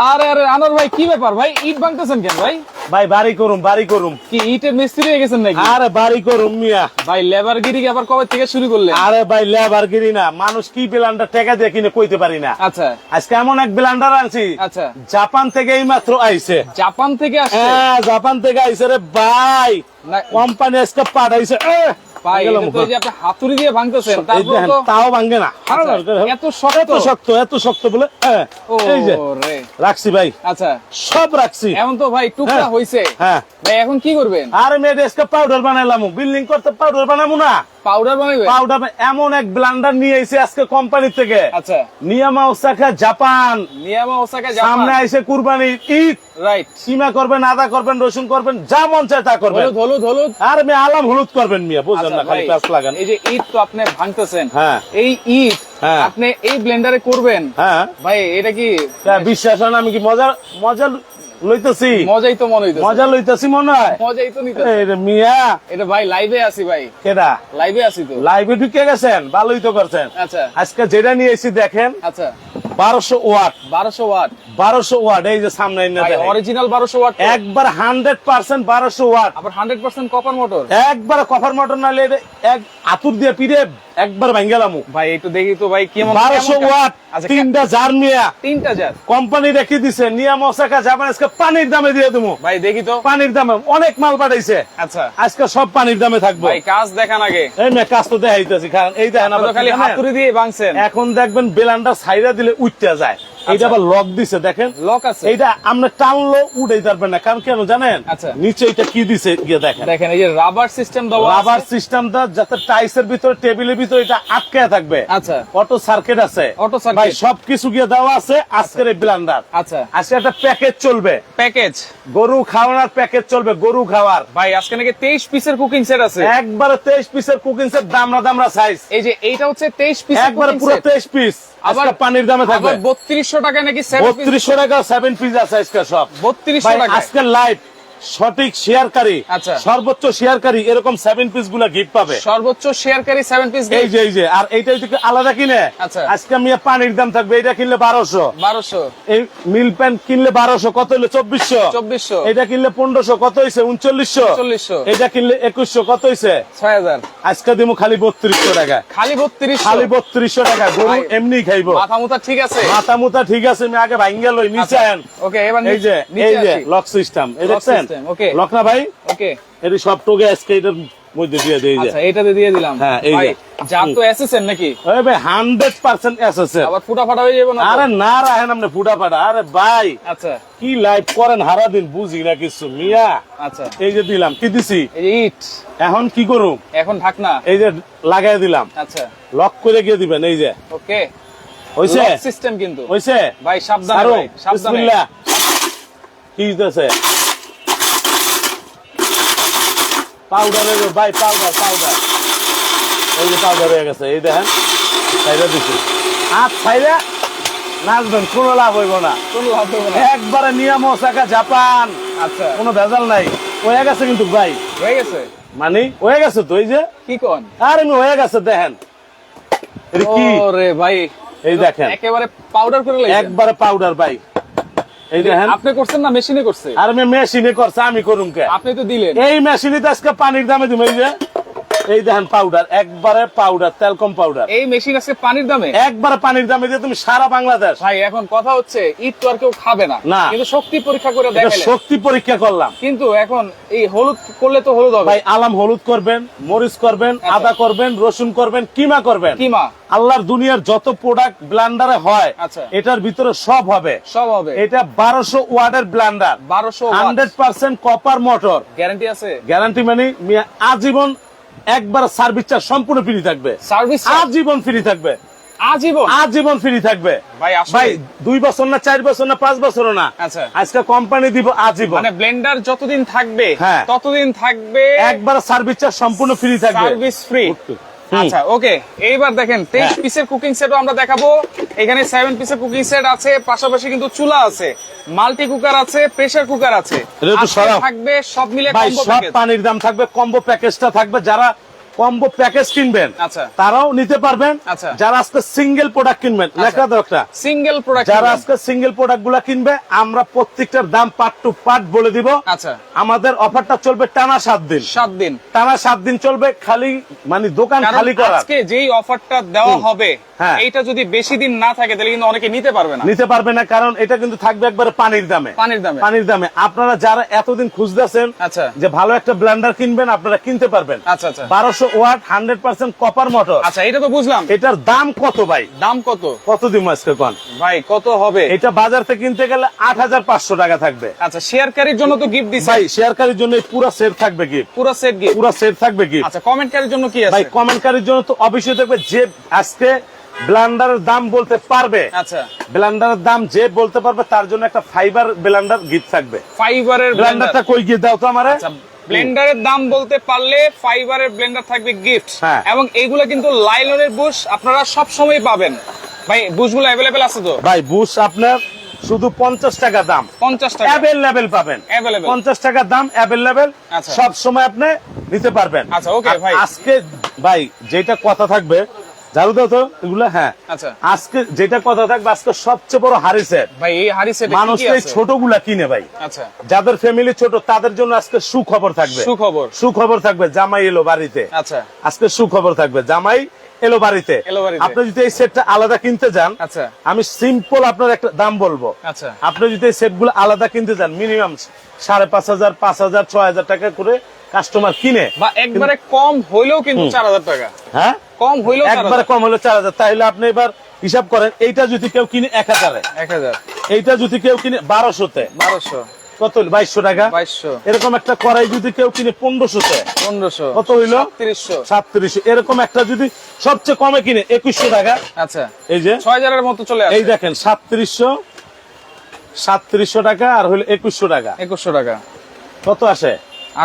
আরে আরে আনোয়ার ভাই, কি ব্যাপার ভাই? ইট ভাঙতেছেন কেন ভাই? ভাই বাড়ি করুম কি ইটের মিস্ত্রি হয়ে গেছেন নাকি? আরে বাড়ি করুম মিয়া। ভাই লেবারগিরি আবার কবে থেকে শুরু করলেন? আরে ভাই লেবারগিরি না, মানুষ কি ব্লেন্ডার টাকা দিয়ে কিনে কইতে পারি না। আচ্ছা আজকে এমন এক ব্লেন্ডার আনছি, আচ্ছা, জাপান থেকে এই মাত্র আইছে। জাপান থেকে আসছে? হ্যাঁ জাপান থেকে আইছে রে ভাই, না- কোম্পানি আজকে পাঠাইছে। ভাই এটা তো এই যে আপনি হাতুড়ি দিয়ে ভাঙতেছেন, এই তারপর দেখেন, তো তাও ভাঙ্গে না। আচ্ছা, এত শক্ত? এত শক্ত বলে এই যে ওরে রাখছি ভাই, আচ্ছা, সব রাখছি। এখন তো ভাই টুকরা হ্যাঁ। হইছে। হ্যাঁ ভাই এখন কি করবেন? আরে মেয়েটা আজকে পাউডার বানাইলাম, বিল্ডিং করতে পাউডার বানাবো না। পাউডার বানাইবেন? পাউডার এমন এক ব্লেন্ডার নিয়ে এসে আজকে কোম্পানি থেকে, আচ্ছা, নিয়ামা ওসাকা জাপান। নিয়ামা ওসাকা জাপান। সামনে আইসে কুরবানি ঈদ, রাইট। সীমা করবেন, আদা করবেন, রসুন করবেন, যা মন চায় তা করবেন। হলুদ হলুদ হলুদ। আর মেয়ে আলাম হলুদ করবেন মিয়া, বুঝলেন আচ্ছা না, খালি ভাই, প্যাঁচ লাগান। এই যে ইট তো আপনি ভাঙতেছেন, হ্যাঁ এই ইট হ্যাঁ। আপনি এই ব্লেন্ডারে করবেন? হ্যাঁ ভাই এটা কি বিশ্বাস হয় না? আমি কি মজা মজা লইতেছি? মজাই তো মনে হইতেছে। মজা লইতেছি মনে হয়। মজাই তো নিতেছে। এই রে মিয়া, এটা ভাই লাইভে আছি ভাই, কেডা লাইভে আছি তো। লাইভে ঢুকে গেছেন, ভালোই তো করছেন। আচ্ছা আজকে যেটা নিয়ে এসেছি দেখেন, আচ্ছা, 1200 ওয়াট। 1200 ওয়াট 1200 ওয়াট, এই যে সামনে এনে ভাই, দেখেন। অরিজিনাল 1200 ওয়াট তো? একবার 100% 1200 ওয়াট। আবার 100% কপার মোটর? একবার কভার মোটর নালে এক আতুর দিয়ে পিড়ে একবার ভাঙ্গেলাম। ভাই একটু দেখি তো ভাই, কেমন 1200 ওয়াট, আচ্ছা, তিনটা জার মিয়া। তিনটা জার কোম্পানি রেখে দিছে, নিয়াম ওসাকা জাপান। আজকে পানির দামে দিয়ে দেবো ভাই, দেখি তো। পানির দামে অনেক মাল পাঠাইছে। আচ্ছা আজকে সব পানির দামে থাকবো। ভাই কাজ দেখান আগে। এই মেয়ে কাজ তো দেখাইতেছি, কারণ এই দেখেন আপনি তো আবার খালি কি জানেন? হাতুড়ি দিয়ে ভাঙছেন। এখন দেখবেন বেলান্ডা সাইডা দিলে উঠতে যায়। এইটা আবার লক দিছে দেখেন, লক আছে? এইটা আমরা টানলো উঠাই পারবেন না, কারণ কেন জানেন? আচ্ছা। নিচে এটা কি দিছে গিয়ে দেখেন, দেখেন এই যে রাবার সিস্টেম দেওয়া আছে। রাবার সিস্টেমটা যাতে টাইসের ভিতরে, টেবিলের ভিতরে এটা আটকে থাকবে। আচ্ছা অটো সার্কিট আছে, অটো সার্কিট। ভাই সবকিছু গিয়ে দেওয়া আছে। আজকের এই ব্লেন্ডার, আচ্ছা আজকে একটা প্যাকেজ চলবে, প্যাকেজ গরু খাওয়ানোর প্যাকেজ চলবে, গরু খাওয়ার। ভাই আজকে নাকি 23 পিসের কুকিং সেট আছে। একবারে 23 পিসের কুকিং সেট, দামরা দামরা সাইজ। এই যে এইটা হচ্ছে 23 পিসের একবারে কুকিং পুরো সেট। 23 পিস। আবার আবার পানির দামে থাকবে আবার 3200 টাকা নাকি 7 পিস। 3200 টাকা 7 পিস আছে আজকে সব। 3200 ভাই টাকা। আজকে লাইভ সঠিক শেয়ারকারী, আচ্ছা। সর্বোচ্চ শেয়ারকারী এরকম 7 পিস গুলা গিফট পাবে। সর্বোচ্চ শেয়ারকারী 7 পিস। এই যে আর এইটা থেকে আলাদা কিনে, আচ্ছা। আজকে আমি পানির দাম থাকবে। এটা কিনলে 1200, 1200, এই মিল প্যান্ট কিনলে 1200, কত হলো? 2400। 2400, এটা কিনলে 1500, কত হইছে? 3900। 3900, এটা কিনলে 2100, কত হইছে? 6000। আজকে দিমু খালি 3200 টাকা। খালি 3200? খালি 3200 টাকা। গরু ভাই, এমনি খাইবো। মাথা মুথা ঠিক আছে? মাথা মুথা ঠিক আছে, আমি আগে ভাঙ্গা লই নিচে আন। ওকে, এবার এই যে নিচে আসি। লক সিস্টেম, এই Lock দেখছেন? system, okay. লক না ভাই, ওকে এর সব টোকে আজকে এটার মধ্যে দিয়ে দেই। যে আচ্ছা, এটাতে দিয়ে দিলাম। হ্যাঁ, এই ভাই যে। যা তো এসএসএন নাকি? ওই ভাই 100% এসএসএর। আবার ফুটা ফাটা হয়ে যাবে না তো? আরে না রাখেন আপনি ফুটা ফাটা। আরে ভাই আচ্ছা কি লাইভ করেন সারা দিন, বুঝি না কিছু মিয়া। আচ্ছা, এই যে দিলাম, কি দিছি, এই যে ইট, এখন কি করুম? এখন ঢাকনা। এই যে লাগাই দিলাম, আচ্ছা লক করে গিয়ে দিবেন। এই যে ওকে, হইছে, লক সিস্টেম কিন্তু। হইছে। ভাই সাবধানে আরো ভাই, সাবধানে। বিসমিল্লাহ। কি দিতেছে? পাউডারের ভাই, পাউডার পাউডার। এই যে পাউডার হয়ে গেছে, এই দেখেন ছাইরা দিছি। হাত ছাইরা নাচবেন, কোনো লাভ হইব না। কোন লাভ হবে না। একবারে নিয়াম ওসাকা জাপান, আচ্ছা, কোনো ভেজাল নাই। হয়ে গেছে কিন্তু ভাই, হয়ে গেছে। মানে হয়ে গেছে তো। এই যে কি কোন? আর এমনি হয়ে গেছে, দেখেন এটা কি। ওরে ভাই, এই দেখেন একেবারে পাউডার করে লাইছেন। একবারে পাউডার ভাই। এই দেখেন, আপনি করছেন না মেশিনে করছে? আর আমি মেশিনে করছে, আমি করুম কে? আপনি তো দিলেন। এই মেশিনে তো আজকে পানির দামে দিম। এই যে এই দেখেন পাউডার, একবারে পাউডার, তেলকম পাউডার, এই মেশিন আজকে পানির দামে? একবারে পানির দামে দিয়ে তুমি সারা বাংলাদেশ। ভাই এখন কথা হচ্ছে ইট তো আর কেউ খাবে না, না। কিন্তু শক্তি পরীক্ষা করে এটা দেখাইলেন। শক্তি পরীক্ষা করলাম। কিন্তু এখন এই হলুদ করলে তো হলুদ হবে। ভাই আলাম হলুদ করবেন, মরিচ করবেন, আচ্ছা। আদা করবেন, রসুন করবেন, কিমা করবেন। কিমা আল্লাহর দুনিয়ার যত প্রোডাক্ট ব্লেন্ডারে হয়, আচ্ছা। এটার ভিতরে সব হবে। সব হবে। এটা 1200 ওয়াটের ব্লেন্ডার, 1200 100% কপার মোটর। গ্যারান্টি আছে? গ্যারান্টি মানে মিয়া আজীবন, একবার সার্ভিস চার্জ সম্পূর্ণ ফ্রি থাকবে। সার্ভিস আজীবন ফ্রি থাকবে, আজীবন? আজীবন ফ্রি থাকবে ভাই আসলে ভাই। 2 বছর না, 4 বছর না, 5 বছরও না। আচ্ছা। আজকে কোম্পানি দিব আজীবন। মানে ব্লেন্ডার যতদিন থাকবে হ্যাঁ। ততদিন থাকবে, একবার সার্ভিস চার্জ সম্পূর্ণ ফ্রি থাকবে। Service free. আচ্ছা ওকে, এইবার দেখেন 23 হ্যাঁ। পিসের কুকিং সেটও আমরা দেখাবো। এখানে 7 পিসের কুকিং সেট আছে, পাশাপাশি কিন্তু চুলা আছে, মাল্টি কুকার আছে, প্রেসার কুকার আছে। এটা তো আজকে সরাও। থাকবে সব মিলে ভাই কম্বো সব প্যাকেজ। পানির দাম থাকবে, কম্বো প্যাকেজটা থাকবে। যারা কম্বো প্যাকেজ কিনবেন আচ্ছা। তারাও নিতে পারবেন। আচ্ছা। যারা আজকে সিঙ্গেল প্রোডাক্ট কিনবেন, লেখা দাও একটা, সিঙ্গেল প্রোডাক্ট যারা আজকে সিঙ্গেল প্রোডাক্ট গুলা কিনবে আমরা প্রত্যেকটার দাম পার্ট টু পার্ট বলে দিব। আচ্ছা। আমাদের অফারটা চলবে টানা 7 দিন, 7 দিন, টানা 7 দিন চলবে, খালি মানে দোকান কারণ খালি করা। আজকে যেই অফারটা দেওয়া হবে হ্যাঁ। এইটা যদি বেশি দিন না থাকে তাহলে কিন্তু অনেকে নিতে পারবে না। নিতে পারবে না, কারণ এটা কিন্তু থাকবে একবারে পানির দামে। পানির দামে। পানির দামে আপনারা যারা এতদিন খুঁজতেছেন আচ্ছা। যে ভালো একটা ব্লেন্ডার কিনবেন, আপনারা কিনতে পারবেন। আচ্ছা আচ্ছা 1200 ওয়াট 100% কপার মোটর। আচ্ছা, এটা তো বুঝলাম। এটার দাম কত ভাই? দাম কত কত দিন আজকে কোন ভাই, কত হবে? এটা বাজার থেকে কিনতে গেলে 8500 টাকা থাকবে। আচ্ছা, শেয়ারকারীর জন্য তো গিফট দিছে ভাই শেয়ারকারীর জন্য এই পুরো সেট থাকবে গিফট, পুরো সেট গিফট। পুরো সেট থাকবে গিফট। আচ্ছা, কমেন্টকারীর জন্য কি ভাই আছে? কমেন্টকারীর জন্য তো অবশ্যই থাকবে, যে আজকে ব্লেন্ডারের দাম বলতে পারবে, আচ্ছা, ব্লেন্ডারের দাম যে বলতে পারবে তার জন্য একটা ফাইবার ব্লেন্ডার গিফট থাকবে। ফাইবারের ব্লেন্ডারটা কই গিয়ে দাও তো আমারে। আচ্ছা, ব্লেন্ডারের দাম বলতে পারলে ফাইবারের ব্লেন্ডার থাকবে গিফট। হ্যাঁ। এবং এইগুলা কিন্তু লাইলনের বুশ আপনারা সব সময় পাবেন। ভাই বুশগুলো अवेलेबल আছে তো? ভাই বুশ আপনার শুধু 50 টাকা দাম, 50 টাকা অ্যাভেলেবেল পাবেন। Available। 50 টাকা দাম অ্যাভেলেবেল, আচ্ছা। সব সময় আপনি নিতে পারবেন। আচ্ছা, ওকে আর ভাই। আজকে ভাই যেটা কথা থাকবে, ঝাড়ু দাও তো এগুলা। হ্যাঁ আচ্ছা আজকে যেটা কথা থাকবে, আজকে সবচেয়ে বড় হাড়ি সেট। ভাই, এই হাড়ি সেটে মানুষ কি কি এই আছে? ছোটগুলা কিনে ভাই, আচ্ছা, যাদের ফ্যামিলি ছোট তাদের জন্য আজকে সুখবর থাকবে। সুখবর। সুখবর থাকবে, জামাই এলো বাড়িতে। আচ্ছা আজকে সুখবর থাকবে, জামাই এলো বাড়িতে। এলো বাড়িতে। আপনি যদি এই সেটটা আলাদা কিনতে যান, আচ্ছা আমি সিম্পল আপনার একটা দাম বলবো। আচ্ছা আপনি যদি এই সেট গুলো আলাদা কিনতে যান, মিনিমাম 5500, 5000, 6000 টাকা করে কাস্টমার কিনে, বা একবারে কম হইলেও কিন্তু 4000 টাকা। হ্যাঁ কম হইলেও একবারে কম হলো 4000। তাহলে আপনি এবার হিসাব করেন, এইটা যদি কেউ কিনে 1000-এ, 1000, এইটা যদি কেউ কিনে 1200-তে, 1200, কত হইলো? 2200 টাকা। 2200, এরকম একটা কড়াই যদি কেউ কিনে 1500-তে, 1500, কত হইলো? 3700। 3700। এরকম একটা যদি সবচেয়ে কমে কিনে 2100 টাকা, আচ্ছা, এই যে 6000 এর মতো চলে আসে। এই দেখেন 3700 টাকা আর হইলো 2100 টাকা, 2100 টাকা কত আসে?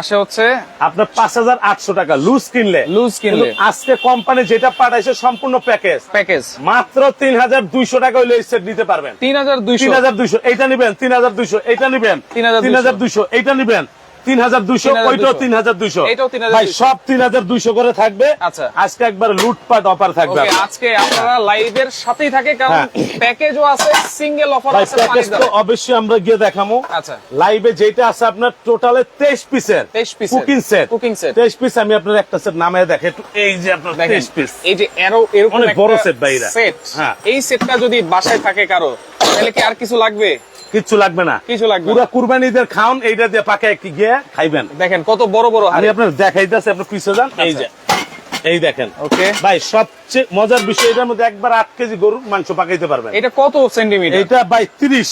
আসে হচ্ছে আপনার 5800 টাকা লুজ কিনলে। লুজ কিনলে। কিন্তু আজকে কোম্পানি যেটা পাঠাইছে সম্পূর্ণ প্যাকেজ, প্যাকেজ মাত্র 3200 টাকা হইলে এই সেট নিতে পারবেন। 3200, 3200 এইটা নিবেন, 3200 এইটা নিবেন, 3200 এইটা নিবেন, 3200 ওইটাও 3200, এইটাও 3200। ভাই সব 3200 করে থাকবে। আচ্ছা। আজকে একবার লুটপাট অফার থাকবে। ওকে, আজকে আপনারা লাইভের সাথেই থাকে, কারণ হ্যাঁ। প্যাকেজও আছে, সিঙ্গেল অফার ভাই আছে, প্যাকেজ তো অবশ্যই আমরা গিয়ে দেখাবো। আচ্ছা, লাইভে যেটা আছে আপনার টোটালে 23 পিসের 23 পিসের cooking set. Cooking set 23 piece আমি আপনার একটা সেট নামায় দেখে একটু। এই যে আপনার দেখেন, 23 পিস, এই যে এরকম অনেক একটা বড় set ভাই এরা। সেট। হ্যাঁ। এই সেটটা যদি বাসায় থাকে কারো, তাহলে কি আর কিছু লাগবে? কিচ্ছু লাগবে না, কিছু লাগবে পুরো না। কুরবানিদের খাওন এইটা দিয়ে পাকে গিয়ে খাইবেন। দেখেন কত বড় বড় আমি হাড়ি। আপনার দেখাইতেছি, আপনি পিছিয়ে যান। এই যে এই দেখেন, ওকে ভাই সবচেয়ে মজার বিষয় এটার মধ্যে একবার 8 কেজি গরুর মাংস পাকাইতে পারবেন। এটা কত সেন্টিমিটার? এটা ভাই 30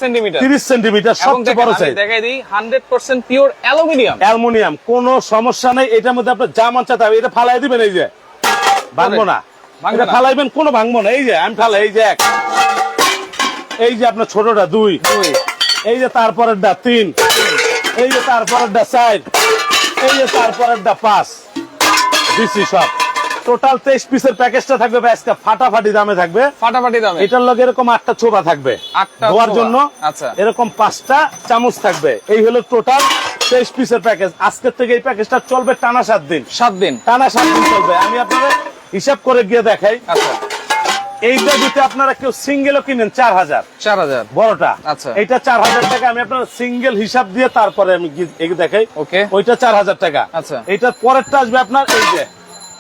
সেন্টিমিটার। 30 সেন্টিমিটার, এবং সবচেয়ে বড় সাইজ। দেখাই দিই 100% পিওর অ্যালুমিনিয়াম। অ্যালুমিনিয়াম, কোনো সমস্যা নেই। এটার মধ্যে আপনার যা মন চাতে হবে এটা ফালাই দিবেন। এই যে ভাঙবো না, ভাঙবে এটা না। ফালাইবেন, কোনো ভাঙবো না। এই যে আমি ফালাই, এই যে 1, এই যে আপনার ছোটটা 2, এই যে তারপরেরটা 3, এই যে তারপরেরটা 4, এই যে তারপরেরটা 5 দিছি সব। টোটাল 23 পিসের প্যাকেজটা থাকবে ভাই, আজকে ফাটাফাটি দামে থাকবে। ফাটাফাটি দামে। এটার লগে এরকম 8টা ছোবা থাকবে 8টা ধোয়ার ছোবা। জন্য। আচ্ছা। এরকম 5টা চামচ থাকবে। এই হলো টোটাল 23 পিসের প্যাকেজ। আজকের থেকে এই প্যাকেজটা চলবে টানা 7 দিন। 7 দিন। টানা 7 দিন চলবে। আমি আপনাদের হিসাব করে গিয়ে দেখাই। আচ্ছা, এইটা যদি আপনারা কেউ সিঙ্গেলও কিনেন 4000 4000 বড়টা, আচ্ছা। এইটা 4000 টাকা। আমি আপনার সিঙ্গেল হিসাব দিয়ে তারপরে আমি দেখাই। ওকে। ওইটা 4000 টাকা। আচ্ছা। এইটার পরেরটা আসবে আপনার এই যে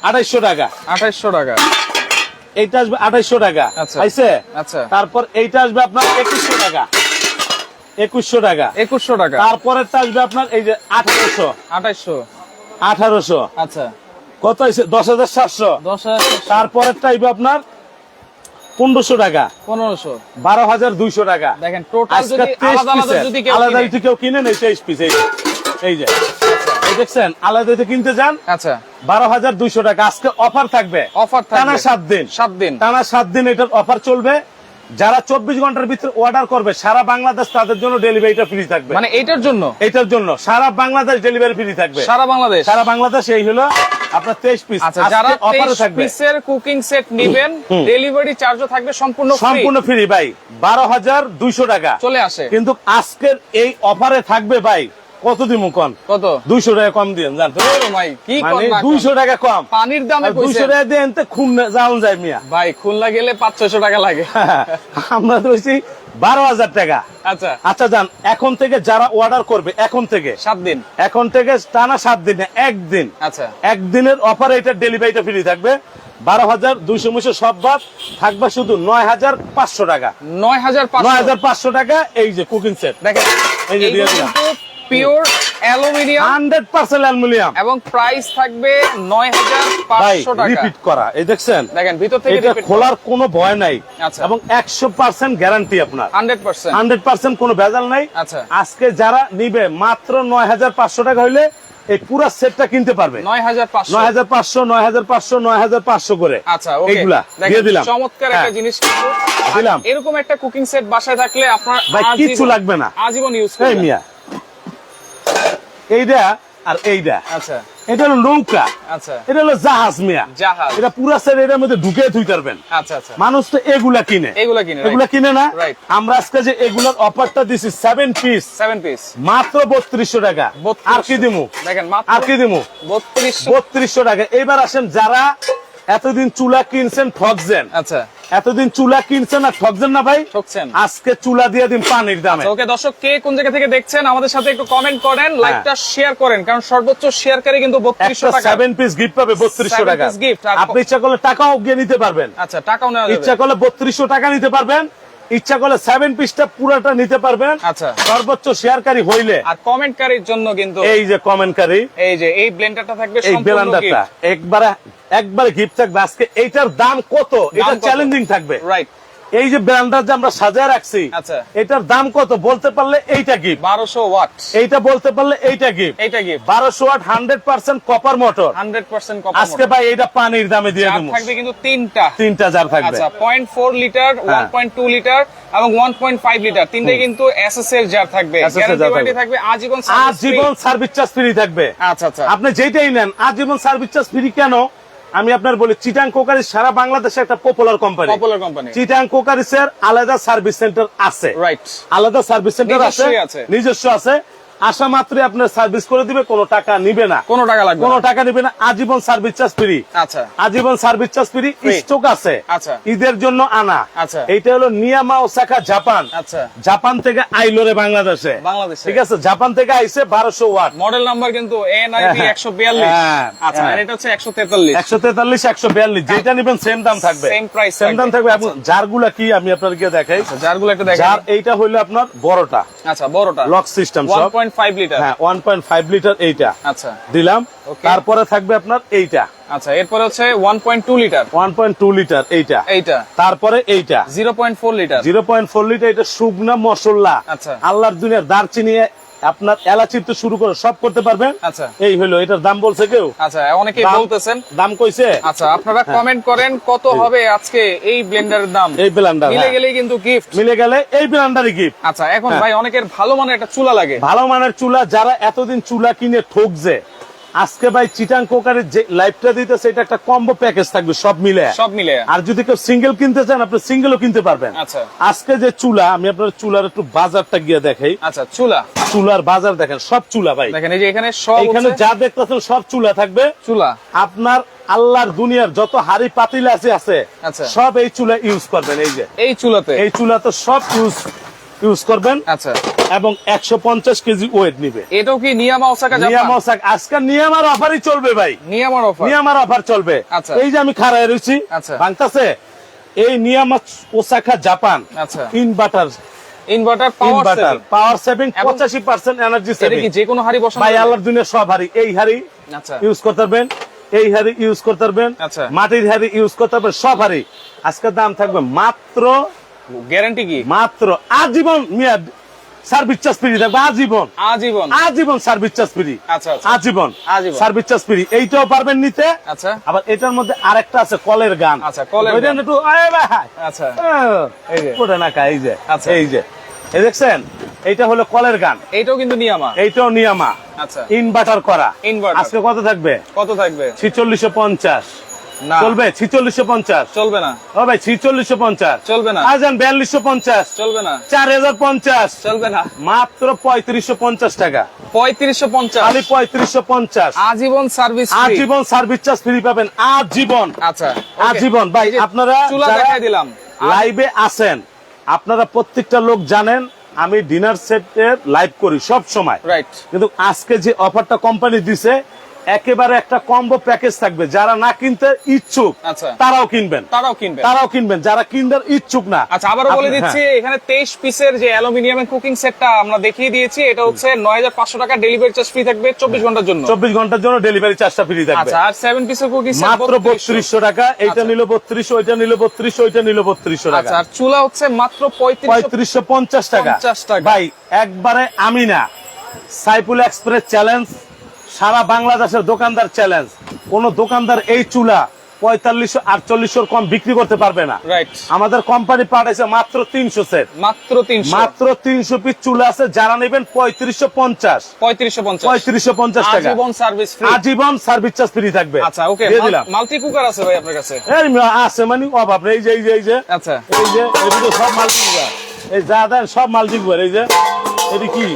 2800 টাকা। 2800 টাকা। এইটা আসবে 2800 টাকা। আচ্ছা। পাইছে? আচ্ছা। তারপর এইটা আসবে আপনার 2100 টাকা। 2100 টাকা। 2100 টাকা। তারপরেরটা আসবে আপনার এই যে 1800, 2800। 1800। আচ্ছা, কত হয়েছে? 10700। 10000। তারপরেরটা আসবে আপনার 1500 টাকা। 1500। 12200 টাকা। দেখেন টোটাল আজকে যদি 23 আলাদা আলাদা পিসের, যদি কেউ আলাদা কিনে। যদি কেউ কিনেন এই 23 পিস। এই যে এই দেখছেন, আলাদা যদি কিনতে যান আচ্ছা, 12200 টাকা। আজকে অফার থাকবে, অফার থাকবে টানা 7 দিন। 7 দিন। টানা 7 দিন এটার অফার চলবে। যারা 24 ঘন্টার ভিতরে অর্ডার করবে সারা বাংলাদেশ, তাদের জন্য ডেলিভারিটা ফ্রি থাকবে। মানে এইটার জন্য এটার জন্য সারা বাংলাদেশ ডেলিভারি ফ্রি থাকবে। সারা বাংলাদেশ। সারা বাংলাদেশ। এই হলো আপনার 23 পিস। আচ্ছা, যারা অফারে 23 থাকবে পিসের কুকিং সেট নেবেন, ডেলিভারি চার্জও থাকবে সম্পূর্ণ ফ্রি। সম্পূর্ণ ফ্রি ভাই, 12200 টাকা চলে আসে। কিন্তু আজকের এই অফারে থাকবে ভাই কত দিমু কোন? কত? 200 টাকা কম দিয়েন জান তো। ওরে ভাই কি মানে কোন না 200 টাকা কম। পানির দামে 200 কইছেন টাকা দেন তো খুলনা যাওন যায় মিয়া। ভাই খুলনা গেলে 500-600 টাকা লাগে। আমরা ধরছি 12,000 টাকা। আচ্ছা আচ্ছা জান, এখন থেকে যারা অর্ডার করবে, এখন থেকে 7 দিন। এখন থেকে টানা 7 দিন, একদিন, আচ্ছা একদিনের অফার, এটা ডেলিভারিটা ফ্রি থাকবে। 12,200 সব বাদ থাকবে শুধু 9,500 টাকা। 9,500 9,500 টাকা। এই যে কুকিং সেট দেখেন, এই যে দিয়ে এইগুলো দিলাম। কিন্তু পিওর অ্যালুমিনিয়াম 100% অ্যালুমিনিয়াম। এবং প্রাইস থাকবে ভাই 9,500 টাকা। রিপিট করা, এই দেখছেন, দেখেন ভিতর থেকে এটা repeat খোলার কোনো ভয় নাই। আচ্ছা। এবং 100% গ্যারান্টি আপনার, 100%। 100% কোনো ভেজাল নাই। আচ্ছা। আজকে যারা নিবে মাত্র 9,500 টাকা হইলে এই পুরো সেটটা কিনতে পারবে। 9,500 9,500 9,500 9,500 করে। আচ্ছা ওকে, এইগুলা দেখেন, দিয়ে দিলাম। চমৎকার একটা হ্যাঁ, জিনিস কিন্তু। আর দিলাম। এরকম একটা কুকিং সেট বাসায় থাকলে আপনার ভাই কিচ্ছু লাগবে না, আজীবন ইউজ এই করবেন। মিয়া। এইটা আর এইটা, আচ্ছা এটা হলো নৌকা, আচ্ছা এটা হলো জাহাজ মিয়া। জাহাজ। এটা পুরা সেট এটার মধ্যে ঢুকে থুই পারবেন। আচ্ছা আচ্ছা মানুষ তো এগুলা কিনে, এগুলা কিনে, এগুলা right? কিনে না। Right. আমরা আজকে যে এগুলার অফারটা দিছি 7 পিস 7 পিস মাত্র 3200 টাকা। আর কি দিমু? দেখেন মাত্র আর কি দিমু? 3200। 3200 টাকা। এবার আসেন, যারা এতদিন চুলা কিনছেন ঠকছেন, আচ্ছা এতদিন চুলা কিনছেন আর ঠকছেন না ভাই, ঠকছেন। আজকে চুলা দিয়ে দিন পানির দামে। ওকে দর্শক, কে কোন জায়গা থেকে দেখছেন আমাদের সাথে একটু কমেন্ট করেন, লাইকটা শেয়ার করেন, কারণ সর্বোচ্চ শেয়ারকারী কিন্তু 3200 একটা টাকা। 7 পিস গিফট পাবে 3200 টাকা। 7 piece gift। আর আপনি ইচ্ছা করলে টাকাও গিয়ে নিতে পারবেন, আচ্ছা টাকাও নেওয়া যাবে। ইচ্ছা করলে 3200 টাকা নিতে পারবেন, ইচ্ছা করলে 7 পিসটা পুরোটা নিতে পারবেন। আচ্ছা। সর্বোচ্চ শেয়ারকারী হইলে আর কমেন্টকারীর জন্য কিন্তু এই যে কমেন্টকারী, এই যে এই ব্লেন্ডারটা থাকবে এই সম্পূর্ণ ব্লেন্ডারটা একবারে গিফট থাকবে। আজকে এইটার দাম কত, এটা কত? চ্যালেঞ্জিং থাকবে। রাইট। এই যে ব্লেন্ডার যে আমরা সাজায় রাখছি, আচ্ছা। এটার দাম কত বলতে পারলে এইটা গিফট, 1200 ওয়াট। এইটা বলতে পারলে এইটা গিফট। এইটা gift 1200 watt 100% copper motor. 100% copper আজকে ভাই এটা পানির দামে দিয়ে জার দেবো। থাকবে কিন্তু তিনটা। 3টা জার থাকবে। আচ্ছা 0.4 লিটার, হ্যাঁ। 1.2 লিটার এবং 1.5 লিটার, তিনটাই কিন্তু এসএস এর জার থাকবে। SS এর গ্যারান্টি জার ওয়ারেন্টি থাকবে। থাকবে আজীবন সার্ভিস ফ্রি। আজীবন সার্ভিস চার্জ ফ্রি থাকবে। আচ্ছা আচ্ছা আপনি যেটাই নেন আজীবন সার্ভিস চার্জ ফ্রি। কেন আমি আপনার বলি, চিটাং কোকারিস সারা বাংলাদেশে একটা পপুলার কোম্পানি। Popular company. চিটাং কোকারিসের আলাদা সার্ভিস সেন্টার আছে, রাইট। আলাদা সার্ভিস সেন্টার আছে, নিজস্বই আছে। নিজস্ব আছে। আসা মাত্রই আপনার সার্ভিস করে দিবে, কোনো টাকা নিবে না, কোনো টাকা লাগবে কোনো না। টাকা নিবে না। আজীবন সার্ভিস চার্জ ফ্রি, আচ্ছা আজীবন service charge free. Free। Stock আছে, আচ্ছা। ঈদের জন্য আনা। আচ্ছা। এইটা হলো নিয়ামা ওসাকা জাপান। আচ্ছা জাপান থেকে আইলোরে বাংলাদেশে, বাংলাদেশে। ঠিক আছে, জাপান থেকে আইছে 1200 ওয়াট। মডেল নাম্বার কিন্তু NIP হ্যাঁ, 142। হ্যাঁ, আচ্ছা হ্যাঁ। আর এটা হচ্ছে 143। 143 142 যেটা নিবেন সেম দাম থাকবে, Same price সেম দাম থাকবে। থাকবে। এবং জারগুলা কি আমি আপনাদেরকে দেখাই। জারগুলো একটা দেখেন। জার এইটা হইলো আপনার বড়টা, আচ্ছা বড়টা লক সিস্টেম সব। 1.5 লিটার। হ্যাঁ 1.5 লিটার এইটা আচ্ছা দিলাম। Okay. তারপরে থাকবে আপনার এইটা আচ্ছা এরপরে হচ্ছে 1.2 লিটার। 1.2 লিটার এইটা। এইটা তারপরে এইটা 0.4 লিটার। 0.4 লিটার। এটা শুকনা মশলা, আচ্ছা। আল্লাহর দুনিয়ার দারচিনি আপনার এলাচি তো শুরু করে সব করতে পারবেন। আচ্ছা এই হলো, এটার দাম বলছে কেউ? আচ্ছা অনেকেই দাম- বলতেছেন। দাম কইছে? আচ্ছা আপনারা কমেন্ট করেন কত হবে আজকে এই ব্লেন্ডারের দাম। এই ব্লেন্ডার মিলে গেলেই কিন্তু গিফট। মিলে গেলে এই ব্লেন্ডারই গিফট। আচ্ছা এখন হ্যাঁ। ভাই অনেকের ভালো মানের একটা চুলা লাগে। ভালো মানের চুলা, যারা এতদিন চুলা কিনে ঠকছে, আজকে ভাই চিটাং কোকারের যে লাইফটা দিতেছে এটা একটা কম্বো প্যাকেজ থাকবে সব মিলে। সব মিলে। আর যদি কেউ সিঙ্গেল কিনতে চান আপনি সিঙ্গেলও কিনতে পারবেন। আচ্ছা আজকে যে চুলা, আমি আপনার চুলার একটু বাজারটা গিয়ে দেখাই। আচ্ছা চুলা, চুলার বাজার দেখেন, সব চুলা ভাই। দেখেন এই যে এখানে সব এখানে হচ্ছে যা দেখতেছেন সব চুলা থাকবে। চুলা। আপনার আল্লাহর দুনিয়ার যত হাড়ি পাতিল আছে আচ্ছা। সব এই চুলা ইউজ করবেন। এই যে এই চুলাতে এই চুলা তো সব ইউজ করবেন। আচ্ছা এবং 150 কেজি ওয়েট নিবে। এটাও কি নিয়ামা ওসাকা জাপান? নিয়ামা ওসাকা আজকে নিয়ামার অফারই চলবে ভাই, নিয়ামার অফার। নিয়ামার অফার চলবে। আচ্ছা। এই যে আমি খাড়ায় রয়েছি আচ্ছা। ভাঙতাছে, এই নিয়ামা ওসাকা জাপান আচ্ছা ইনভার্টার, ইনভার্টার পাওয়ার ইনভার্টার সেভিং। পাওয়ার সেভিং এবং 85% এনার্জি এটা সেভিং। কি যে কোনো হাড়ি বসানো ভাই যাবে? আল্লাহর দুনিয়া সব হাড়ি, এই হাড়ি আচ্ছা ইউজ করতে পারবেন, এই হাড়ি ইউজ করতে পারবেন, আচ্ছা। মাটির হাড়ি ইউজ করতে পারবেন, সব হাড়ি। আজকে দাম থাকবে মাত্র গ্যারান্টি কি? আজীবন মেয়াদ সার্ভিস চার্জ ফ্রি থাকবে। আজীবন, আজীবন। আজীবন সার্ভিস চার্জ ফ্রি। আচ্ছা আচ্ছা আজীবন আজীবন। Service charge free. এইটাও পারবেন নিতে। আচ্ছা আবার এটার মধ্যে আরেকটা আছে কলের গান। আচ্ছা, কলের ওইটা গান। একটু আয় ভাই, আচ্ছা এই এই যে। ওটা না কা, এই যে আচ্ছা। এই যে এই দেখছেন, এইটা হলো কলের গান, এইটাও কিন্তু নিয়ামা। এইটাও নিয়ামা আচ্ছা ইনভার্টার করা। ইনভার্টার। আজকে কত থাকবে? কত থাকবে? 4650। না। চলবে 4650? চলবে না, ও ভাই 4650? চলবে না, আজান 4250? চলবে না, 4050? চলবে না, মাত্র 3550 টাকা, 3550 খালি 3550। আজীবন সার্ভিস ফ্রি। আজীবন সার্ভিস চার্জ ফ্রি পাবেন, আজীবন। আচ্ছা, আজীবন ভাই। এই যে আপনারা চুলা যারা দেখাই দিলাম, লাইভে আছেন, আপনারা প্রত্যেকটা লোক জানেন আমি ডিনার সেটের লাইভ করি সব সময়, রাইট। কিন্তু আজকে যে অফারটা কোম্পানি দিছে একেবারে একটা কম্বো প্যাকেজ থাকবে, যারা না কিনতে ইচ্ছুক আচ্ছা। তারাও কিনবেন, তারাও কিনবে। যারা কিনতে ইচ্ছুক না। আচ্ছা, আবারও বলে আপনি- দিচ্ছি, এখানে 23 পিসের যে অ্যালুমিনিয়ামের কুকিং সেটটা আমরা দেখিয়ে দিয়েছি, এটা হচ্ছে 9500 টাকা, ডেলিভারি চার্জ ফ্রি থাকবে 24 ঘন্টার জন্য। 24 ঘন্টার জন্য ডেলিভারি চার্জটা ফ্রি থাকবে। আচ্ছা, আর 7 পিসের কুকিং সেট মাত্র 3200 টাকা। এইটা আচ্ছা। নিল 3200, ওইটা নিল 3200, ওইটা নিল 3200 টাকা। আচ্ছা, আর চুলা হচ্ছে মাত্র 3550 টাকা। 50 টাকা। ভাই একবারে আমি না, সাইফুল এক্সপ্রেস চ্যালেঞ্জ, সারা বাংলাদেশের দোকানদার চ্যালেঞ্জ, কোন দোকানদার এই চুলা 4548 কম বিক্রি করতে পারবে না। রাইট। আমাদের কোম্পানি পাঠাইছে মাত্র 300 সেট, মাত্র 300, মাত্র 300 পিস চুলা আছে, যারা নেবেন 3550, 3550 টাকা। আজীবন সার্ভিস ফ্রি। আজীবন সার্ভিস চার্জ ফ্রি থাকবে। আচ্ছা, ওকে। দিয়ে দিলাম। মাল্টি কুকার আছে ভাই আপনার কাছে? এই আছে মানে অভাব নেই। এই যে আচ্ছা, এই যে এগুলো সব মাল্টি কুকার, এই যা দেন সব মাল্টি কুকার। এই যে এটি কি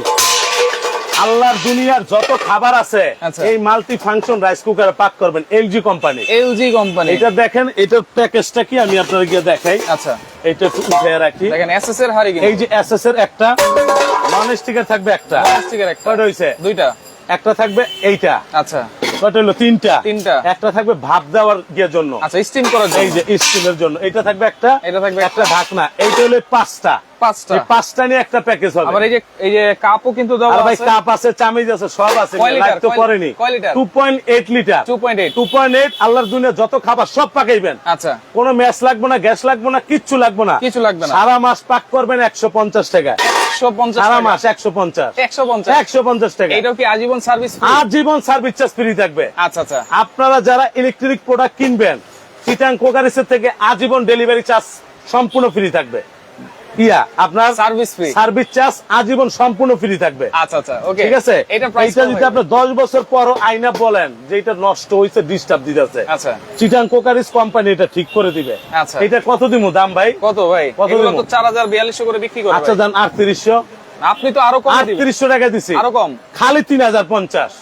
আল্লাহর দুনিয়ার যত খাবার আছে আচ্ছা। এই মাল্টি ফাংশন রাইস কুকারে পাক করবেন, এলজি কোম্পানি। LG company. এটা দেখেন, এটার প্যাকেজটা কি আমি আপনাদেরকে দেখাই। আচ্ছা, এটা একটু উঠে রাখি। দেখেন এসএস এর হাড়ি, এই যে এসএস এর একটা, নন স্টিকের থাকবে একটা, প্লাস্টিকের একটা, কয়টা হইছে? দুইটা। একটা থাকবে এইটা, আচ্ছা, কয়টা হলো? তিনটা। একটা থাকবে ভাপ দেওয়ার ইয়ের জন্য, আচ্ছা, স্টিম করার জন্য। এই যে স্টিমের জন্য। এটা থাকবে একটা, এটা থাকবে একটা ঢাকনা। এইটা হলো পাঁচটা। এই পাঁচটা নিয়ে একটা প্যাকেজ হবে। আবার এই যে কাপও কিন্তু দেওয়া আর ভাই আছে। কাপ আছে, চামিজ আছে, সব আছে। কয় লিটার? লাইভ তো করেনি। কয় লিটার? 2.8 লিটার। 2.8 আল্লাহর দুনিয়া যত খাবার সব পাকাইবেন। আচ্ছা, কোনো ম্যাচ লাগবে না, গ্যাস লাগবে না, কিচ্ছু লাগবে না, কিছু লাগবে না। সারা মাস পাক করবেন 150 টাকা। 150 সারা টাকা। মাস 150 150 টাকা। এটাও কি আজীবন সার্ভিস ফ্রি? আজীবন সার্ভিস চার্জ ফ্রি থাকবে। আচ্ছা, আচ্ছা, আপনারা যারা ইলেকট্রিক প্রোডাক্ট কিনবেন, চিটাং কোকারিসের থেকে আজীবন ডেলিভারি চার্জ সম্পূর্ণ ফ্রি থাকবে। আপনার সার্ভিস ফ্রি, সার্ভিস চার্জ আজীবন সম্পূর্ণ ফ্রি থাকবে। আচ্ছা, আচ্ছা, ওকে। ঠিক আছে। এটা প্রাইস এটা যদি আপনি 10 বছর পরও আইনা বলেন যে এটা নষ্ট হইছে, ডিস্টার্ব দিতেছে, আচ্ছা, চিটাং কোকারিস কোম্পানি এটা ঠিক করে দিবে। আচ্ছা, এটা কত দিমু দাম ভাই? কত ভাই? কত এগুলো দিমু? তো 4042 করে বিক্রি করে। আচ্ছা দাম 3800। আপনি তো আরো কম দিবেন। 3800 টাকা দিছি, আরো কম, খালি 3050।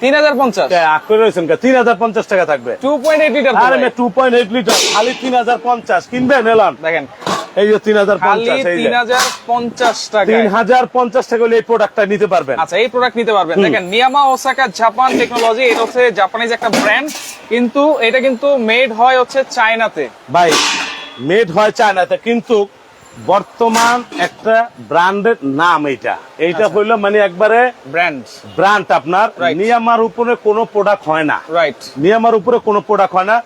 3050 আকুরে রয়েছেন 3050 টাকা থাকবে। 2.8 লিটার। আরে 2.8 লিটার, খালি 3050 কিনবেন এলান। দেখেন এই যে খালি 3050, এই যে 3050 টাকা। 3050 টাকা হলে এই প্রোডাক্টটা নিতে পারবেন। আচ্ছা, এই প্রোডাক্ট নিতে পারবেন। দেখেন নিয়ামা ওসাকা জাপান টেকনোলজি, এটা হচ্ছে জাপানিজ একটা ব্র্যান্ড, কিন্তু এটা কিন্তু মেড হয় হচ্ছে চায়নাতে। ভাই মেড হয় চায়নাতে, কিন্তু বর্তমান একটা ব্র্যান্ডের নাম এইটা আচ্ছা। হইলো মানে একবারে ব্র্যান্ড আপনার। Right. নিয়ামার উপরে কোনো প্রোডাক্ট হয় না, রাইট। নিয়ামার উপরে কোনো প্রোডাক্ট হয় না।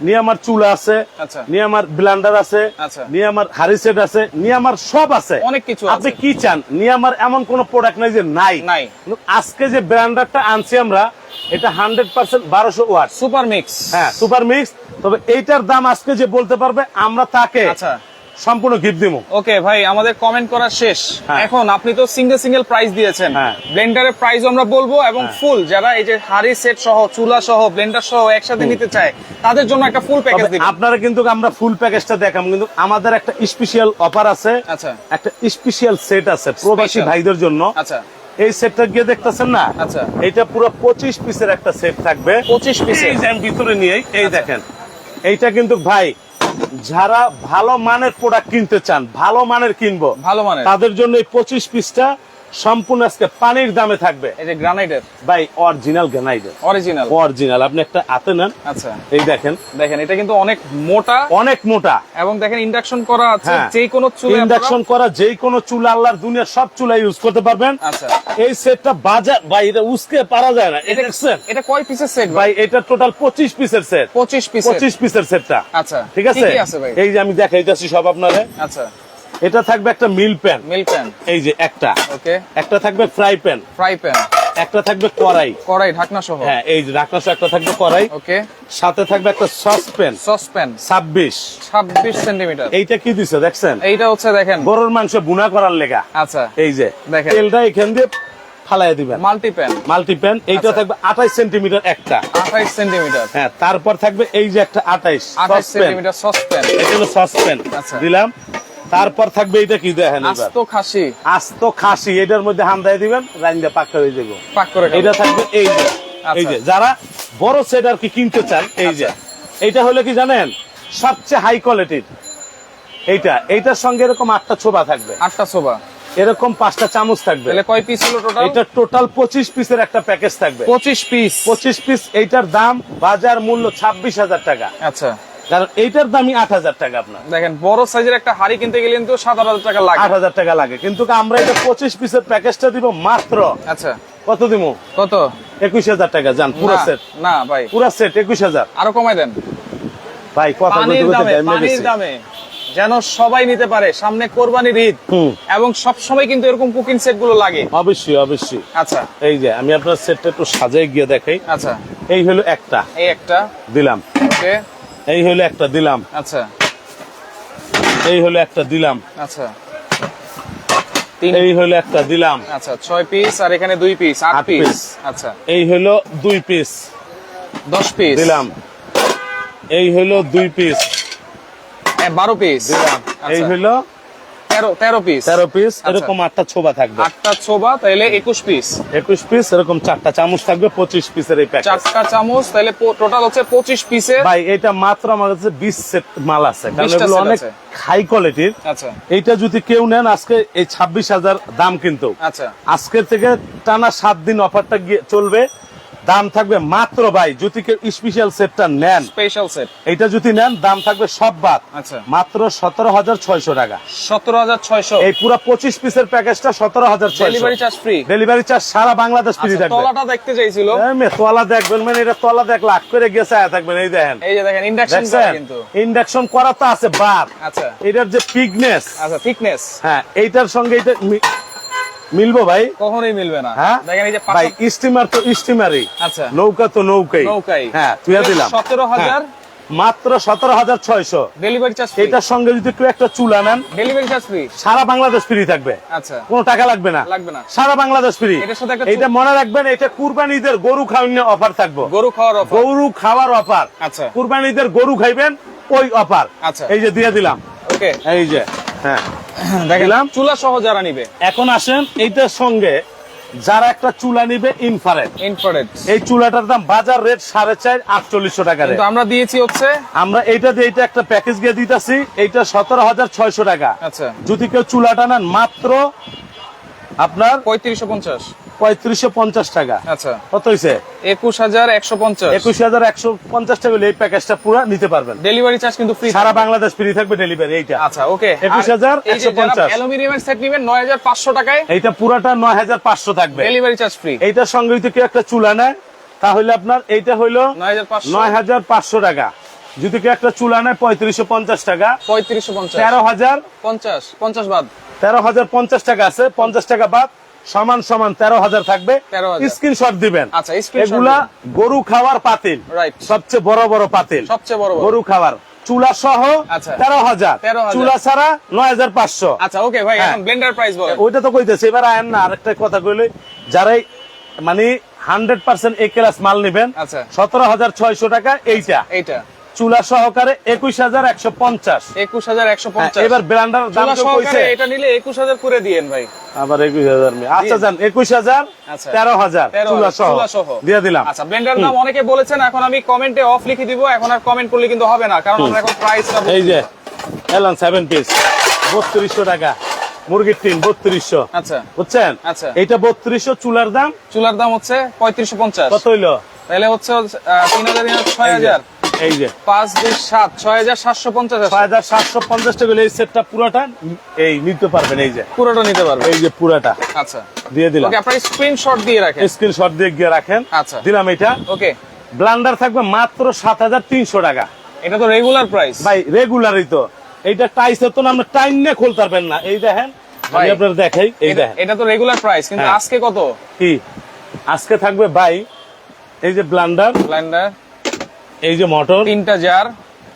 নিয়ামার চুলা আছে, আচ্ছা। নিয়ামার ব্লেন্ডার আছে, আচ্ছা। নিয়ামার হারিসেট আছে, নিয়ামার সব আছে, অনেক কিছু আপনি আছে। কি চান? নিয়ামার এমন কোন প্রোডাক্ট নাই যে নাই। কিন্তু আজকে যে ব্র্যান্ডারটা আনছি আমরা, এটা 100% 1200 ওয়াট সুপার মিক্স। হ্যাঁ, সুপার মিক্স। তবে এইটার দাম আজকে যে বলতে পারবে, আমরা তাকে আচ্ছা, সম্পূর্ণ গিফট দিব। ওকে ভাই, আমাদের কমেন্ট করা শেষ। হ্যাঁ। এখন আপনি তো সিঙ্গেল প্রাইস দিয়েছেন, হ্যাঁ। ব্লেন্ডারের প্রাইস আমরা বলবো, এবং ফুল যারা এই যে হাড়ি সেট সহ, চুলা সহ, ব্লেন্ডার সহ একসাথে নিতে চায়, তাদের জন্য একটা ফুল প্যাকেজ তবে দিব। আপনারা কিন্তু আমরা ফুল প্যাকেজটা দেখাম, কিন্তু আমাদের একটা স্পেশাল অফার আছে। আচ্ছা, একটা স্পেশাল সেট আছে প্রবাসী Special। ভাইদের জন্য। আচ্ছা, এই সেটটা গিয়ে দেখতেছেন না? আচ্ছা। এটা পুরো 25 পিসের একটা সেট থাকবে। 25 পিসের। এই যে আমি ভিতরে নিয়ে এই দেখেন, এইটা কিন্তু ভাই যারা ভালো মানের প্রোডাক্ট কিনতে চান, ভালো মানের কিনবো, ভালো মানের, তাদের জন্য এই 25 পিসটা সম্পূর্ণ আজকে পানির দামে থাকবে। এই যে গ্রানাইটের, ভাই অরিজিনাল গ্রানাইটের, অরিজিনাল। আপনি একটা হাতে নেন। আচ্ছা, এই দেখেন, এটা কিন্তু অনেক মোটা, অনেক মোটা, এবং দেখেন ইন্ডাকশন করা আছে, হ্যাঁ। যে কোনো চুলা ইন্ডাকশন করা যে কোনো চুলা, আল্লাহর দুনিয়ার সব চুলা ইউজ করতে পারবেন। আচ্ছা, এই সেটটা বাজার ভাই, এটা উসকে পারা যায় না। এটা কয় পিসের সেট ভাই? এটা টোটাল 25 পিসের সেট। 25 পিসের সেটটা। আচ্ছা, ঠিক আছে। কি আছে ভাই? এই যে আমি দেখাইতেছি সব আপনারে। আচ্ছা, এটা থাকবে একটা মিল প্যান, এই যে একটা, ওকে। একটা থাকবে ফ্রাই প্যান, একটা থাকবে কড়াই ঢাকনা সহ, হ্যাঁ এই যে ঢাকনা সহ একটা থাকবে কড়াই, ওকে। সাথে থাকবে একটা সসপ্যান 26 সেন্টিমিটার। এইটা কি দিছে দেখছেন? এইটা হচ্ছে দেখেন গরুর মাংস বুনা করার লেগা। আচ্ছা, এই যে দেখেন তেলটা এখান দিয়ে ফালাই দিবেন। মাল্টিপ্যান এইটা আচ্ছা। থাকবে 28 সেন্টিমিটার একটা, 28 সেন্টিমিটার। হ্যাঁ। তারপর থাকবে এই যে একটা 28 সেন্টিমিটার সসপ্যান, এটা হলো সসপ্যান আচ্ছা। দিলাম। তারপর থাকবে এটা কি দেখেন, এবার আস্ত খাসি, আস্ত খাসি, এটার মধ্যে হান্দায় দিবেন, রাইন্দা পাক্কা হয়ে যাবে, পাক করে খাবেন। এটা থাকবে এই যে, এই যে যারা বড় সেট আর কি কিনতে চান, এই যে এইটা হলো কি জানেন সবচেয়ে হাই কোয়ালিটির এইটা। এইটার সঙ্গে এরকম 8টা ছোবা থাকবে, 8টা সোবা, এরকম 5টা চামচ থাকবে। তাহলে কয় পিস হলো টোটাল? এটা টোটাল 25 পিসের একটা প্যাকেজ থাকবে। 25 পিস। 25 পিস, এইটার দাম বাজার মূল্য 26,000 টাকা, আচ্ছা। কারণ এইটার দামই 8,000 টাকা। আপনার দেখেন বড় সাইজের একটা হাড়ি কিনতে গেলে কিন্তু 7,000 টাকা লাগে, 8,000 টাকা লাগে, কিন্তু আমরা এটা 25 পিসের প্যাকেজটা দিব মাত্র, আচ্ছা কত দিব, কত? 21,000 টাকা। জান পুরো না, সেট, না ভাই পুরো সেট 21,000 আরো কমাই দেন ভাই। কথা বলতে পানির বলতে দামে, টাইম লেগে পানির গেছে। দামে যেন সবাই নিতে পারে। সামনে কোরবানির ঈদ এবং সব সময় কিন্তু এরকম কুকিং সেট গুলো লাগে। অবশ্যই অবশ্যই। আচ্ছা, এই যে আমি আপনার সেটটা একটু সাজাই গিয়ে দেখাই। আচ্ছা, এই হলো একটা এই একটা দিলাম, ওকে, এই হলো একটা দিলাম, আচ্ছা, এই হলো একটা দিলাম, আচ্ছা, এই হলো একটা দিলাম, আচ্ছা 6 পিস আর এখানে 2 পিস, 8 8 পিস, পিস। আচ্ছা এই হলো 2 পিস 10 পিস দিলাম, এই হলো 2 পিস 12 পিস দিলাম, এই হলো 13 পিস, 13 পিস। এরকম 8টা ছোবা থাকবে, 8টা ছোবা, তাহলে 21 পিস, 21 পিস। এরকম 4টা চামচ থাকবে, 25 পিসের এই প্যাকেজ। 4টা চামচ, তাহলে টোটাল হচ্ছে 25 পিসে। ভাই এটা মাত্র আমার কাছে 20 সেট মাল আছে, কারণ 20টা এগুলো set অনেক আছে। হাই কোয়ালিটির। আচ্ছা, এইটা যদি কেউ নেন আজকে এই 26,000 দাম, কিন্তু আচ্ছা, আজকের থেকে টানা 7 দিন অফারটা চলবে। দাম থাকবে মাত্র, ভাই যদি কেউ স্পেশাল সেটটা নেন, স্পেশাল সেট, এটা যদি নেন দাম থাকবে সব বাদ আচ্ছা মাত্র 17,600 টাকা। 17,600। এই পুরো 25 পিসের প্যাকেজটা 17,600। Delivery charge free, delivery charge সারা বাংলাদেশ ফ্রি আচ্ছা, থাকবে। তলাটা দেখতে চাইছিল, তলা দেখবেন মানে এটা তলা দেখ লাখ করে গেছে থাকবেন। এই দেখেন, এই যে দেখেন ইন্ডাকশন দেখছেন কিন্তু, ইন্ডাকশন করা তো আছে বাদ। আচ্ছা, এটার যে থিকনেস, আচ্ছা থিকনেস, হ্যাঁ এইটার সঙ্গে এটা মিলবো ভাই, কখনোই মিলবে না। হ্যাঁ দেখেন এই যে ভাই, স্টিমার তো স্টিমারই, আচ্ছা নৌকা তো নৌকাই, নৌকাই, হ্যাঁ তুইয়া দিলাম 17,000 মাত্র 17,600। ডেলিভারি চার্জ ফ্রি, এটার সঙ্গে যদি কেউ একটা চুলা নেন, ডেলিভারি চার্জ ফ্রি, সারা বাংলাদেশ ফ্রি থাকবে, আচ্ছা কোনো টাকা লাগবে না, লাগবে না, সারা বাংলাদেশ ফ্রি। এটার সাথে একটা এটা মনে রাখবেন, এটা কুরবানিদের গরু খাওয়ানোর অফার থাকবে, গরু খাওয়ার অফার, গরু খাওয়ার অফার। আচ্ছা কুরবানিদের গরু খাইবেন ওই অফার, আচ্ছা এই যে দিয়ে দিলাম, ওকে। এই যে হ্যাঁ দেখলাম চুলা সহ যারা নিবে, এখন আসেন এইটার সঙ্গে যারা একটা চুলা নিবে ইনফ্রারেড, ইনফ্রারেড, এই চুলাটার দাম বাজার রেট 4.5 4800 টাকা রেট। কিন্তু আমরা দিয়েছি হচ্ছে, আমরা এইটা দিয়ে এটা একটা প্যাকেজ দিয়ে দিতেছি, এইটা 17,600 টাকা। আচ্ছা যদি কেউ চুলাটা নেন মাত্র আপনার 3550, 3550 টাকা। আচ্ছা কত হয়েছে? 21,150, 21,150 টাকা হলে এই প্যাকেজটা পুরো নিতে পারবেন। ডেলিভারি চার্জ কিন্তু ফ্রি, সারা বাংলাদেশ ফ্রি থাকবে ডেলিভারি। এইটা আচ্ছা ওকে। 21,150। অ্যালুমিনিয়ামের সেট নিবেন 9,500 টাকায়, এইটা পুরাটা 9,500 থাকবে, ডেলিভারি চার্জ ফ্রি। এইটার সঙ্গে যদি কেউ একটা চুলা নেয় তাহলে আপনার এইটা হইলো 9,500, 9,500 টাকা। যদি কেউ একটা চুলা নেয় 3550 টাকা, 3550, 13,050 50 বাদ, 13,050 টাকা আছে, 50 টাকা বাদ সমান সমান 13,000 থাকবে। 13,000 স্ক্রিনশট দিবেন। আচ্ছা স্ক্রিনশট, এগুলা গরু খাওয়ার পাতিল, রাইট, সবচেয়ে বড় বড় পাতিল, সবচেয়ে বড় গরু খাওয়ার চুলা সহ আচ্ছা 13,000, 13,000 চুলা ছাড়া 9,500। আচ্ছা ওকে ভাই, হ্যাঁ। এখন ব্লেন্ডার প্রাইস বলেন। ওইটা তো কইতেছে, এবার আয়েন না আরেকটা কথা কইলে, যারাই মানে 100% এ ক্লাস মাল নেবেন, আচ্ছা 17,600 টাকা এইটা, এইটা চুলা সহকারে 21,150। 21,150। এবার ব্লেন্ডার দাম চুলা তো কইছে, সহকারে এটা নিলে 21,000 করে দিয়েন ভাই, আবার 21,000 আচ্ছা জান 21,000, আচ্ছা 13,000 চুলা সহ দিয়ে দিলাম। আচ্ছা ব্লেন্ডার দাম অনেকে বলেছেন, এখন আমি কমেন্টে অফ লিখে দিব, এখন আর কমেন্ট করলে কিন্তু হবে না, কারণ আমরা এখন প্রাইসটা এই যে এলান 7 পিস 3200 টাকা, মুরগির টিন 3200, আচ্ছা বুঝছেন? আচ্ছা এইটা 3200, চুলার দাম চুলার দাম হচ্ছে 3550, কত হইলো? তাহলে হচ্ছে 3,000 6,000, এই যে 5 2 7 6,750, 6,750 টাকা হলে এই সেটটা পুরোটা এই নিতে পারবেন। এই যে পুরোটা নিতে পারবে, এই যে পুরোটা আচ্ছা দিয়ে দিলাম। ওকে, আপনারা স্ক্রিনশট দিয়ে রাখেন, স্ক্রিনশট দিয়ে গিয়ে রাখেন, আচ্ছা দিলাম। এটা ওকে। ব্লেন্ডার থাকবে মাত্র 7,300 টাকা। এটা তো রেগুলার প্রাইস ভাই রেগুলারই তো, এইটা টাইস তো আমরা টাইম নিয়ে খুলতে পারবেন না। এই দেখেন আমি ভাই, আপনাদের দেখাই, এই দেখেন এটা তো রেগুলার প্রাইস, কিন্তু হ্যাঁ। আজকে কত? কি আজকে থাকবে ভাই, এই যে ব্লেন্ডার, ব্লেন্ডার, এই যে মোটর, 3টা জার,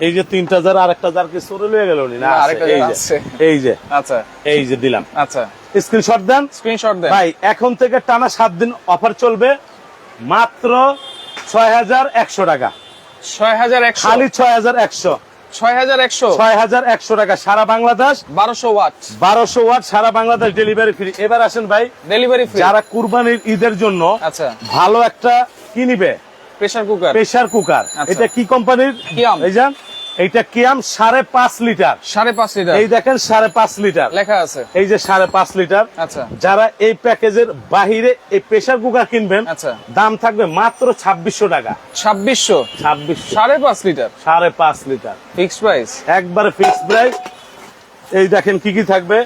এই যে 3টা জার, আরেকটা জার কি সরে লয়ে গেল না? না, আরেকটা এই জার যে আছে। এই যে আচ্ছা এই যে দিলাম। আচ্ছা স্ক্রিনশট দেন। স্ক্রিনশট দেন ভাই এখন থেকে টানা 7 দিন অফার চলবে, মাত্র 6100 টাকা, 6100 খালি 6100, 6100 টাকা সারা বাংলাদেশ, 1200 ওয়াট 1200 ওয়াট সারা বাংলাদেশ ডেলিভারি ফ্রি। এবার আসেন ভাই, ডেলিভারি ফ্রি। যারা কুরবানির ঈদের জন্য আচ্ছা ভালো একটা কি নিবে, প্রেসার কুকার, প্রেসার কুকার। আচ্ছা। এটা কি কোম্পানির? কিয়াম। এই যান, এইটা কিয়াম 5.5 লিটার, 5.5 লিটার এই দেখেন 5.5 লিটার লেখা আছে। এই যে 5.5 লিটার। আচ্ছা যারা এই প্যাকেজের বাহিরে এই প্রেসার কুকার কিনবেন, আচ্ছা দাম থাকবে মাত্র 2600 টাকা। 2600 5.5 লিটার 5.5 লিটার ফিক্সড প্রাইস। একবারে ফিক্স প্রাইস। এই দেখেন কি কি থাকবে,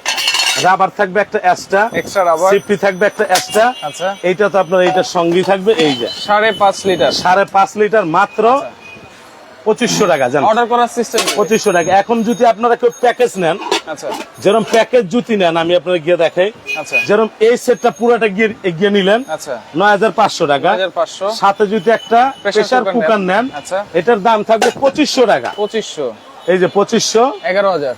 রাবার থাকবে একটা এক্সট্রা, এক্সট্রা রাবার, সেফটি থাকবে একটা এক্সট্রা। আচ্ছা এইটা তো আপনার এইটার সঙ্গেই থাকবে। এই যে 5.5 লিটার 5.5 লিটার মাত্র 2500 টাকা। জান অর্ডার করার সিস্টেম 2500 টাকা। এখন যদি আপনারা কেউ প্যাকেজ নেন, আচ্ছা যেরকম প্যাকেজ জুতি নেন, আমি আপনাদের গিয়ে দেখাই, আচ্ছা যেরকম এই সেটটা পুরোটা গিয়ে নিলেন আচ্ছা 9500 টাকা, 1500 সাথে যদি একটা প্রেসার কুকার নেন, আচ্ছা এটার দাম থাকবে 2500 টাকা। 2500 এই যে 2500, 11000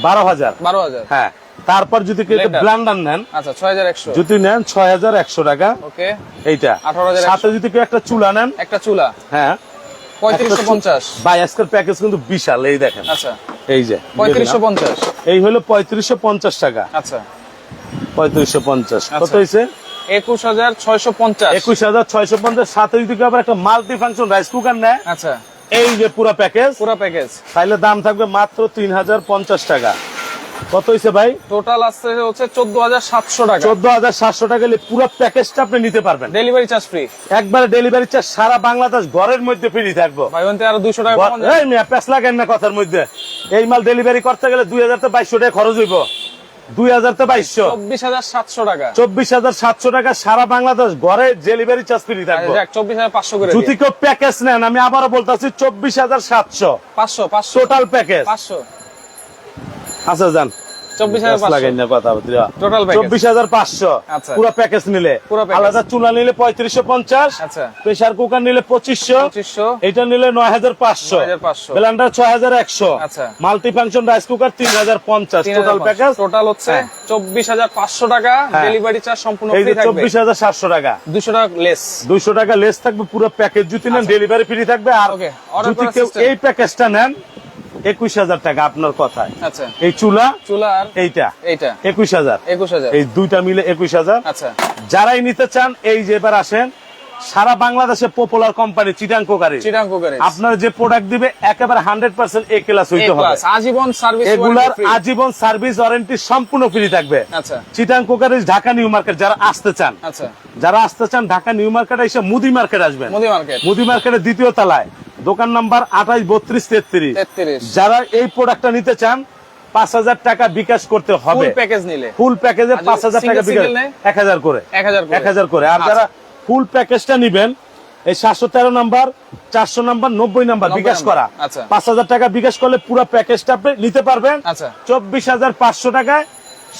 12000, 12000 হ্যাঁ। তারপর যদি কেউ Blender। ব্লেন্ডার নেন, আচ্ছা 6100 যদি নেন 6100 টাকা। ওকে এইটা 18100 সাথে যদি কেউ একটা চুলা নেন, একটা চুলা হ্যাঁ 3550 ভাই আজকের প্যাকেজ কিন্তু বিশাল। এই দেখেন, আচ্ছা এই যে 3550 এই হলো 3550 টাকা। আচ্ছা 3550 কত আচ্ছা। হয়েছে? 21650 21650। সাথে যদি কেউ আবার একটা মাল্টি ফাংশন রাইস কুকার নেয়, আচ্ছা এই যে পুরো প্যাকেজ, পুরো প্যাকেজ তাহলে দাম থাকবে মাত্র 3050 টাকা। কত হয়েছে ভাই? টোটাল আসছে হচ্ছে 14700 টাকা। 14700 টাকা হলে পুরো প্যাকেজটা আপনি নিতে পারবেন, ডেলিভারি চার্জ ফ্রি। একবারে ডেলিভারি চার্জ সারা বাংলাদেশ ঘরের মধ্যে ফ্রি থাকবো। ভাই ওনতে আরো 200 টাকা কম এই মিয়া প্যাস লাগেন না কথার মধ্যে। এই মাল ডেলিভারি করতে গেলে 2000 থেকে 2200 টাকা খরচ হইব। 2000 থেকে 2200, 24700 টাকা। 24700 টাকা সারা বাংলাদেশ ঘরে ডেলিভারি চার্জ ফ্রি থাকবো। যাক 24500 করে যদি কেউ প্যাকেজ নেন, আমি আবারও বলতেছি 24700 500 টোটাল প্যাকেজ। 500 আচ্ছা যান 24500 লাগাই না কথা টোটাল প্যাকেজ 24500 আচ্ছা। পুরো প্যাকেজ নিলে। পুরো প্যাকেজ। আলাদা চুলা নিলে 3550, আচ্ছা প্রেসার কুকার নিলে 2500, 2500 এটা নিলে 9500, 9500 ব্লেন্ডার 6100, আচ্ছা। Multi function rice cooker 3050 total package. Total হচ্ছে হ্যাঁ। 24500 টাকা। হ্যাঁ। ডেলিভারি চার্জ সম্পূর্ণ এই ফ্রি যে থাকবে। 24700 টাকা, 200 টাকা লেস। 200 টাকা লেস থাকবে পুরো প্যাকেজ। যদি নেন আচ্ছা। ডেলিভারি ফ্রি থাকবে। আর ওকে, অর্ডার যদি করার কেউ system। এই প্যাকেজটা নেন 21000 টাকা আপনার কথায়। আচ্ছা এই চুলা চুলা আর এইটা এইটা 21000, 21000 এই দুইটা মিলে 21000। আচ্ছা যারাই নিতে চান, এই যে এবার আসেন, সারা বাংলাদেশে popular company Chittagong crockery Chittagong কুকারে আপনার যে প্রোডাক্ট দিবে একেবারে 100% এ ক্লাস হইতে হবে। আজীবন সার্ভিস এগুলার আজীবন সার্ভিস ওয়ারেন্টি সম্পূর্ণ ফ্রি থাকবে। আচ্ছা Chittagong crockery Dhaka new market যারা আসতে চান, আচ্ছা যারা আসতে চান ঢাকা নিউ মার্কেট এসে মুদি মার্কেট আসবেন। মুদি মার্কেট মুদি মার্কেটের দ্বিতীয় তলায় দোকান নাম্বার 28 32 33। 33 যারা এই প্রোডাক্টটা নিতে চান 5000 টাকা বিকাশ করতে হবে। ফুল প্যাকেজ নিলে ফুল প্যাকেজে 5000 টাকা বিকাশ, 1000 করে 1000 করে। আর যারা ফুল প্যাকেজটা নিবেন, এই 713 নাম্বার 400 নাম্বার 90 নাম্বার বিকাশ করা, আচ্ছা 5000 টাকা বিকাশ করলে পুরো প্যাকেজটা আপনি নিতে পারবেন। আচ্ছা 24500 টাকায়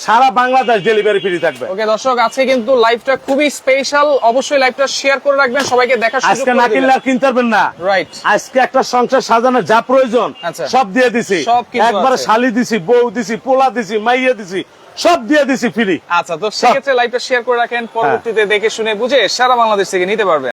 সারা বাংলাদেশ ডেলিভারি ফ্রি থাকবে। ওকে দর্শক, আজকে কিন্তু লাইভটা খুবই স্পেশাল। অবশ্যই লাইভটা শেয়ার করে রাখবেন, সবাইকে দেখার সুযোগ আজকে করে না দিবেন। কিনলে আর কিনতে পারবেন না। রাইট আজকে একটা সংসার সাজানোর যা প্রয়োজন আচ্ছা। সব দিয়ে দিছি। সব কিছু একবারে আছে। শালি দিছি, বউ দিছি, পোলা দিছি, মাইয়া দিছি, সব দিয়ে দিছি ফ্রি। আচ্ছা, তো সেক্ষেত্রে লাইভটা শেয়ার করে রাখেন, পরবর্তীতে দেখে শুনে বুঝে সারা বাংলাদেশ থেকে নিতে পারবেন।